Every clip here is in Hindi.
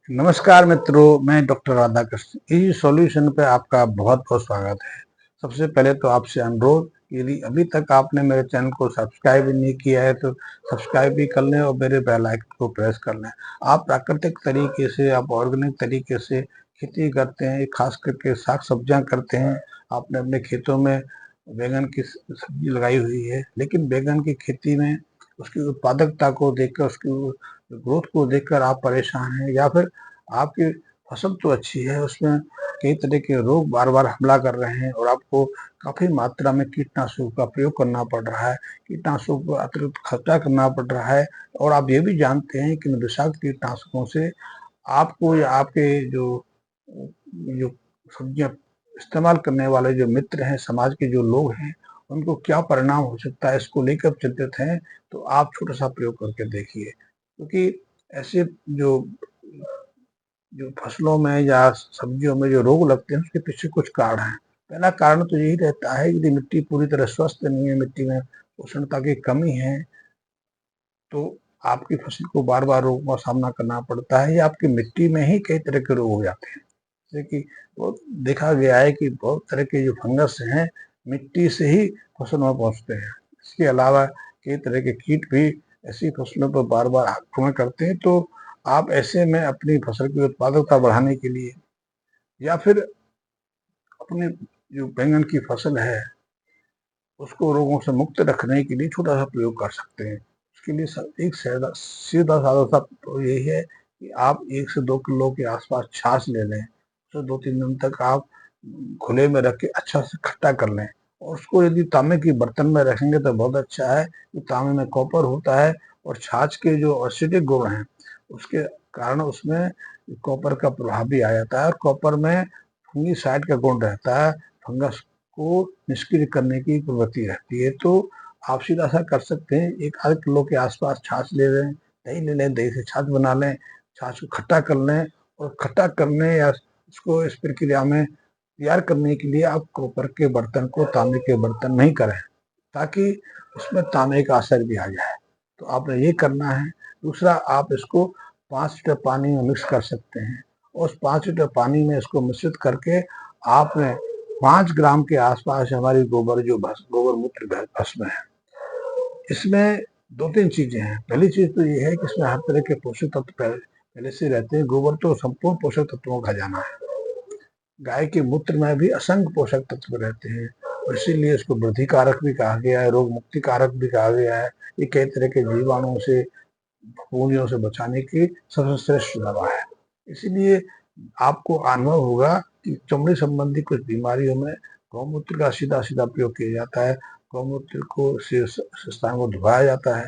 नमस्कार मित्रों, मैं डॉक्टर राधाकृष्ण। इजी सॉल्यूशन पे आपका बहुत बहुत स्वागत है। सबसे पहले तो आपसे अनुरोध, यदि अभी तक आपने मेरे चैनल को सब्सक्राइब नहीं किया है तो सब्सक्राइब भी कर लें और मेरे बेल आइकन को प्रेस कर लें। आप प्राकृतिक तरीके से, आप ऑर्गेनिक तरीके से खेती करते हैं, खास करके साग सब्जियां करते हैं। आपने अपने खेतों में बैगन की सब्जी लगाई हुई है, लेकिन बैगन की खेती में उसकी उत्पादकता को देखकर, उसकी ग्रोथ को देखकर आप परेशान हैं, या फिर आपकी फसल तो अच्छी है, उसमें कई तरह के रोग बार बार हमला कर रहे हैं और आपको काफी मात्रा में कीटनाशकों का प्रयोग करना पड़ रहा है, कीटनाशकों को अतिरिक्त खर्चा करना पड़ रहा है। और आप ये भी जानते हैं कि विषाक्त कीटनाशकों से आपको या आपके जो जो सब्जियां इस्तेमाल करने वाले जो मित्र हैं, समाज के जो लोग हैं, उनको क्या परिणाम हो सकता है, इसको लेकर चिंतित हैं। तो आप छोटा सा प्रयोग करके देखिए, क्योंकि ऐसे जो जो फसलों में या सब्जियों में जो रोग लगते हैं, उसके पीछे कुछ कारण हैं। पहला कारण तो यही रहता है, यदि मिट्टी पूरी तरह स्वस्थ नहीं है, मिट्टी में पोषणता की कमी है, तो आपकी फसल को बार बार रोगों का सामना करना पड़ता है, या आपकी मिट्टी में ही कई तरह के रोग हो जाते हैं। जैसे कि बहुत देखा गया है कि बहुत तरह के जो फंगस हैं, मिट्टी से ही फसल में पहुंचते हैं। इसके अलावा कई तरह के कीट भी ऐसी फसलों पर बार बार आक्रमण करते हैं। तो आप ऐसे में अपनी फसल की उत्पादकता बढ़ाने के लिए, या फिर अपने जो बैंगन की फसल है उसको रोगों से मुक्त रखने के लिए छोटा सा प्रयोग कर सकते हैं। उसके लिए एक सीधा साधा सा तो यही है कि आप 1 से 2 किलो के आसपास छाछ ले लें, उसे 2-3 दिन तक आप खुले में रख के अच्छा से खट्टा कर लें, और उसको यदि तांबे की बर्तन में रखेंगे तो बहुत अच्छा है, कि तांबे में कॉपर होता है, और छाछ के जो एसिडिक गुण हैं उसके कारण उसमें कॉपर का प्रभाव भी आ जाता है, और कॉपर में फंगीसाइड का गुण रहता है, फंगस को निष्क्रिय करने की प्रवृत्ति रहती है। तो आप सीधा सा कर सकते हैं, 1 आध किलो के आसपास छाछ ले लें, दही ले लें, दही से छाछ बना लें, छाछ को खट्टा कर लें, और खट्टा करने या उसको इस प्रक्रिया में तैयार करने के लिए आप कॉपर के बर्तन को तांबे के बर्तन में ही करें, ताकि उसमें तांबे का असर भी आ जाए। तो आपने ये करना है। दूसरा, आप इसको 5 लीटर पानी में मिक्स कर सकते हैं, और उस 5 लीटर पानी में इसको मिश्रित करके आपने 5 ग्राम के आसपास हमारी गोबर मूत्र भस्म है, इसमें 2-3 चीजें हैं। पहली चीज तो ये है कि इसमें हर तरह के पोषक तत्व पहले से रहते हैं। गोबर तो संपूर्ण पोषक तत्वों का खजाना है। गाय के मूत्र में भी असंख्य पोषक तत्व रहते हैं, और इसीलिए इसको वृद्धि कारक भी कहा गया है, रोग मुक्ति कारक भी कहा गया है। ये कई तरह के जीवाणुओं से, फफूंदियों से बचाने की सबसे श्रेष्ठ दवा है। इसीलिए आपको अनुभव होगा कि चमड़ी संबंधी कुछ बीमारियों में गौमूत्र का सीधा सीधा प्रयोग किया जाता है। गौमूत्र को स्थान को धुआया जाता है,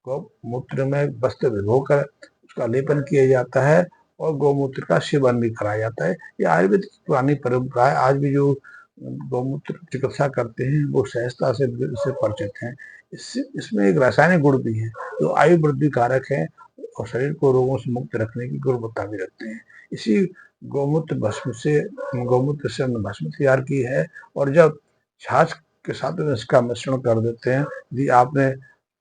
गौमूत्र में वस्त्र भिगोकर उसका लेपन किया जाता है, और गौमूत्र का सेवन भी कराया जाता है। ये आयुर्वेद की पुरानी परंपरा है। आज भी जो गौमूत्र चिकित्सा करते हैं वो सहजता से परिचित हैं। इसमें एक रासायनिक गुण भी है जो आयु वृद्धि कारक है, और शरीर को रोगों से मुक्त रखने की गुणवत्ता भी रखते हैं। इसी गौमूत्र से हमने भस्म तैयार की है, और जब छाछ के साथ में इसका मिश्रण कर देते हैं, यदि आपने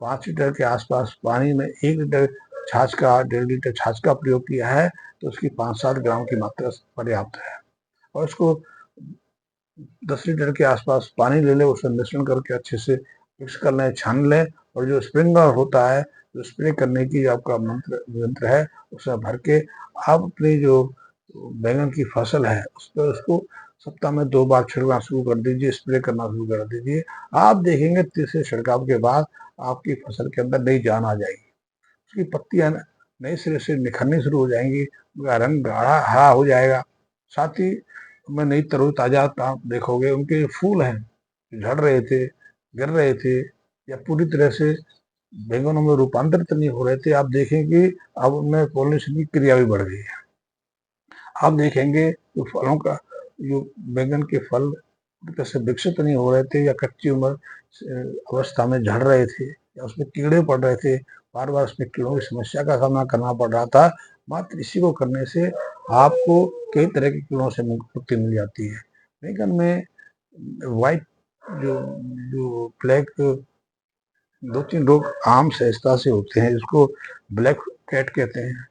5 लीटर के आसपास पानी में 1 लीटर छाछ का 1.5 लीटर छाछ का प्रयोग किया है, तो उसकी 5-7 ग्राम की मात्रा पर्याप्त है। और उसको 10 लीटर के आसपास पानी ले लें, उसमें मिश्रण करके अच्छे से मिक्स कर लें, छान लें, और जो स्प्रिंकलर होता है, जो स्प्रे करने की आपका यंत्र है, उसमें भर के आप अपनी जो बैंगन की फसल है उस पर उसको सप्ताह में 2 बार छिड़कना शुरू कर दीजिए, स्प्रे करना शुरू कर दीजिए। आप देखेंगे तीसरे छिड़काव के बाद आपकी फसल के अंदर नई जान आ जाएगी, उसकी पत्तियां नए सिरे से निखरनी शुरू हो जाएंगी, उनका रंग गाढ़ा हरा हो जाएगा। साथ ही में नई तरोताजा आप देखोगे। उनके जो फूल हैं, झड़ रहे थे, गिर रहे थे, या पूरी तरह से बैंगनों में रूपांतरित नहीं हो रहे थे, आप देखेंगे अब उनमें पॉलिनेशन की क्रिया भी बढ़ गई है। आप देखेंगे जो फलों का, जो बैंगन के फल से विकसित नहीं हो रहे थे, या कच्ची उम्र अवस्था में झड़ रहे थे, या उसमें कीड़े पड़ रहे थे, बार बार उसमें कीड़ों की समस्या का सामना करना पड़ रहा था, मात्र इसी को करने से आपको कई तरह के कीड़ों से मुक्ति मिल जाती है। बैंगन में व्हाइट जो जो ब्लैक 2-3 रोग आम सहजता से होते हैं, जिसको ब्लैक कैट कहते हैं।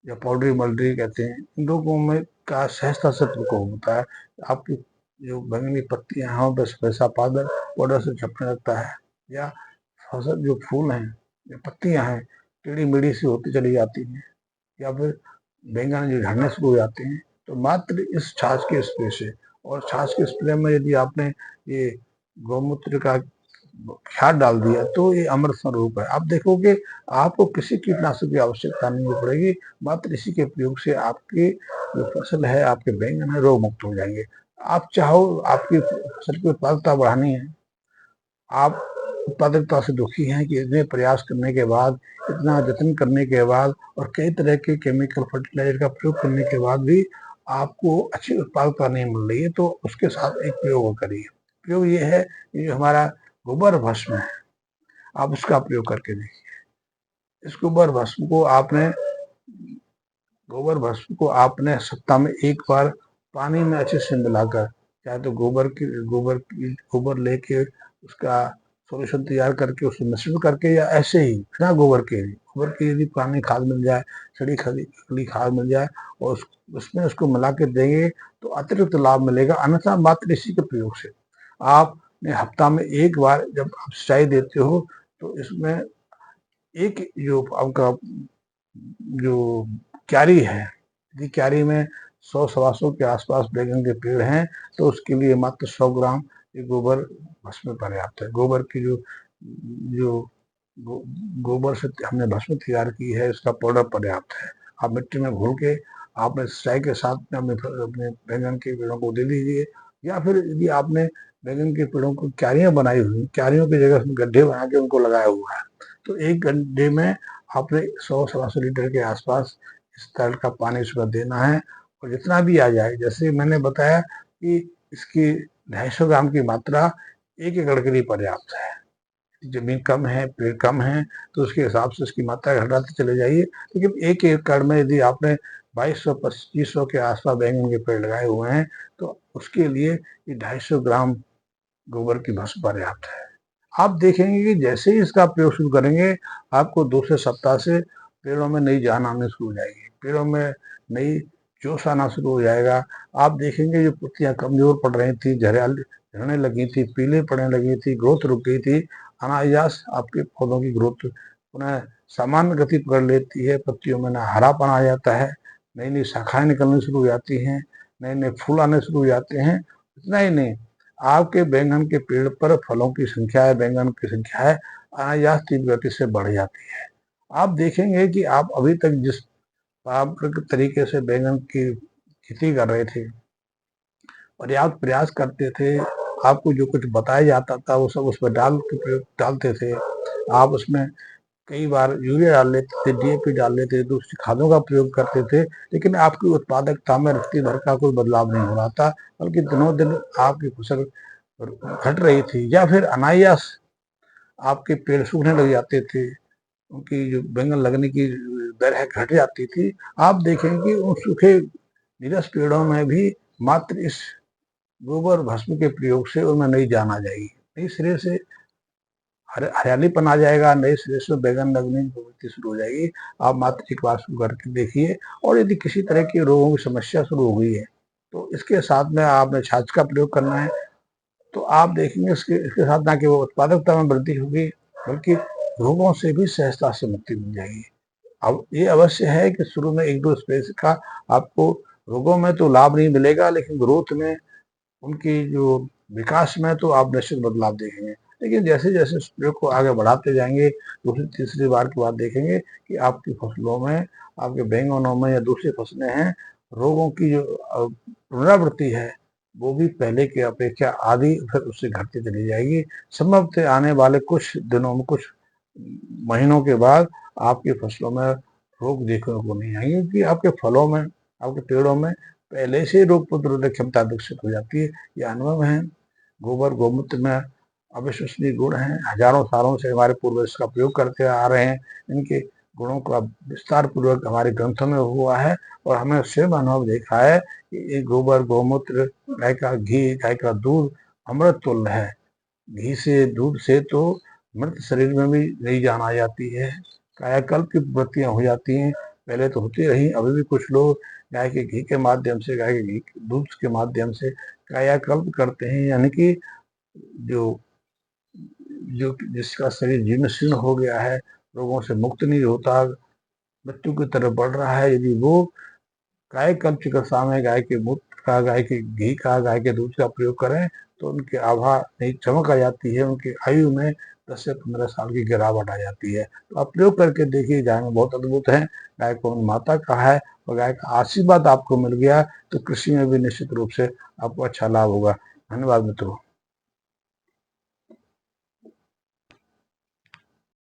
या पाउडरी मल्टी कहते हैं, इन रोगों में का सहजता से प्रकोप होता है। आपकी जो बैंगन की पत्तियां हैं बस वैसा पाउडर से झपकने लगता है, या फसल जो फूल हैं या पत्तियां हैं टेढ़ी मेढ़ी सी होती चली जाती हैं, या फिर बैंगन जो झड़ने शुरू हो जाते हैं, तो मात्र इस छाछ के स्प्रे से, और छाछ के स्प्रे में यदि आपने ये गौमूत्र का खाद डाल दिया तो ये अमृत स्वरूप है। आप देखोगे आपको किसी कीटनाशक की आवश्यकता नहीं पड़ेगी, मात्र इसी के प्रयोग से आपकी जो फसल है, आपके बैंगन है, रोग मुक्त हो जाएंगे। आप चाहो आपकी फसल की उत्पादकता बढ़ानी है, आप उत्पादकता से दुखी हैं कि इतने प्रयास करने के बाद, इतना जतन करने के बाद और कई तरह के केमिकल फर्टिलाइजर का प्रयोग करने के बाद भी आपको अच्छी उत्पादकता नहीं मिल रही है, तो उसके साथ एक प्रयोग करिए। प्रयोग ये है कि जो हमारा गोबर भस्म है, आप उसका प्रयोग करके देखिए। इस गोबर भस्म को आपने सप्ताह में एक बार पानी में अच्छे से मिलाकर, चाहे तो गोबर लेके उसका सॉल्यूशन तैयार करके उसमें मिश्रण करके, या ऐसे ही बिना गोबर की यदि पुरानी खाद मिल जाए, सड़ी खली खाद मिल जाए और उसमें उसको मिला के देंगे तो अतिरिक्त लाभ मिलेगा। अन्यथा मात्र इसी के प्रयोग से आपने हफ्ता में एक बार जब आप सिंचाई देते हो तो इसमें एक जो आपका जो क्यारी है, यदि क्यारी में 100-125 के आसपास बैंगन के पेड़ हैं तो उसके लिए मात्र 100 ग्राम ये गोबर भस्म पर्याप्त है। गोबर की जो गोबर से हमने भस्म तैयार की है, इसका पाउडर पर्याप्त है। आप मिट्टी में घोल के आपने सिंचाई के साथ में अपने बैंगन के पेड़ों को दे दीजिए, या फिर यदि आपने बैंगन के पेड़ों को क्यारियां बनाई हुई, क्यारियों की जगह गड्ढे बना के उनको लगाया हुआ है, तो एक गड्ढे में आपने 100-125 लीटर के आसपास इस तरह का पानी उसमें देना है। और जितना भी आ जाए, जैसे मैंने बताया कि इसकी 250 ग्राम की मात्रा 1 एकड़ के लिए पर्याप्त है। जमीन कम है, पेड़ कम है, तो उसके हिसाब से इसकी मात्रा घटाते चले जाइए। लेकिन 1 एकड़ में यदि आपने 2200-2500 के आसपास बैंगन के पेड़ लगाए हुए हैं तो उसके लिए ये 250 ग्राम गोबर की भस्म पर्याप्त है। आप देखेंगे कि जैसे ही इसका प्रयोग शुरू करेंगे, आपको 2 से सप्ताह से पेड़ों में नई जान आनी शुरू हो जाएगी, पेड़ों में नई जोश आना शुरू हो जाएगा। आप देखेंगे जो पत्तियां कमजोर पड़ रही थी, झड़ने लगी थी, पीले पड़ने लगी थी, ग्रोथ रुक गई थी, अनायास आपके पौधों की ग्रोथ पुनः सामान्य गति पकड़ लेती है। पत्तियों में ना हरापन आ जाता है, नई नई शाखाएं निकलनी शुरू हो जाती हैं, नए नए फूल आने शुरू हो जाते हैं। इतना ही नहीं, आपके बैंगन के पेड़ पर फलों की संख्या है, बैंगन की संख्या है, अनायास तीव्र गति से बढ़ जाती है। आप देखेंगे कि आप अभी तक जिस पारंपरिक तरीके से बैंगन की खेती कर रहे थे, पर्याप्त प्रयास करते थे, आपको जो कुछ बताया जाता था वो सब उसमें डालते थे। आप उसमें कई बार यूरिया डाल लेते थे, डीएपी डाल लेते थे, दूसरी खादों का प्रयोग करते थे, लेकिन आपकी उत्पादकता में रत्ती भर का कोई बदलाव नहीं हो रहा था, बल्कि दिनों दिन आपकी फसल घट रही थी, या फिर अनायास आपके पेड़ सूखने लग जाते थे, उनकी जो बैंगन लगने की दर है घट जाती थी। आप देखेंगे उन सूखे नीरस पेड़ों में भी मात्र इस गोबर भस्म के प्रयोग से उनमें नई जान आ जाएगी, नई सिरे से हरियालीपन आ जाएगा, नए सिरे से बैंगन लगने की प्रवृत्ति शुरू हो जाएगी। आप मात्र एक बार शुरू करके देखिए, और यदि किसी तरह के रोगों की समस्या शुरू हो गई है तो इसके साथ में आपने छाछ का प्रयोग करना है। तो आप देखेंगे इसके साथ ना केवल उत्पादकता में वृद्धि होगी, बल्कि रोगों से भी सहजता से मुक्ति मिल जाएगी। अब ये अवश्य है कि शुरू में 1-2 स्प्रे का आपको रोगों में तो लाभ नहीं मिलेगा, लेकिन ग्रोथ में, उनकी जो विकास में तो आप निश्चित बदलाव देखेंगे। लेकिन जैसे जैसे इस प्रयोग को आगे बढ़ाते जाएंगे, दूसरी तीसरी बार के बाद देखेंगे कि आपकी फसलों में, आपके बैंगनों में या दूसरी फसलें हैं, रोगों की जो पुनरावृत्ति है वो भी पहले की अपेक्षा आधी फिर उससे घटती चली जाएगी। संभवतः आने वाले कुछ दिनों में, कुछ महीनों के बाद आपकी फसलों में रोग देखने को नहीं आएंगे, क्योंकि आपके फलों में, आपके पेड़ों में पहले से रोग प्रतिरोधक क्षमता विकसित हो जाती है। ये अनुभव है। गोबर गोमूत्र में अविश्वसनीय गुण हैं, हजारों सालों से हमारे पूर्वज इसका प्रयोग करते आ रहे हैं। इनके गुणों का विस्तार पूर्वक हमारे ग्रंथों में हुआ है, और हमने स्वयं अनुभव देखा है कि ये गोबर गोमूत्र, गाय का घी, गाय का दूध अमृत तुल्य है। घी से, दूध से तो मृत शरीर में भी नई जान आ जाती है, कायाकल्प की प्रवृत्तियां हो जाती हैं, पहले तो होती रही, अभी भी कुछ लोग गाय के घी के माध्यम से, गाय के घी दूध के माध्यम से कायाकल्प करते हैं, यानी कि जो जो जिसका शरीर जीर्ण शीर्ण हो गया है, रोगों से मुक्त नहीं होता, मृत्यु की तरफ बढ़ रहा है, यदि वो कायाकल्प चिकित्सा में गाय के मूत्र का, गाय के घी का, गाय के दूध का प्रयोग करें तो उनकी आभा नई चमक आ जाती है, उनकी आयु में 10 से 15 साल की गिरावट आ जाती है। तो आप प्रयोग करके देखिए, गाय में बहुत अद्भुत है। गाय को माता का है और गाय का आशीर्वाद आपको मिल गया तो कृषि में भी निश्चित रूप से आपको अच्छा लाभ होगा। धन्यवाद मित्रों।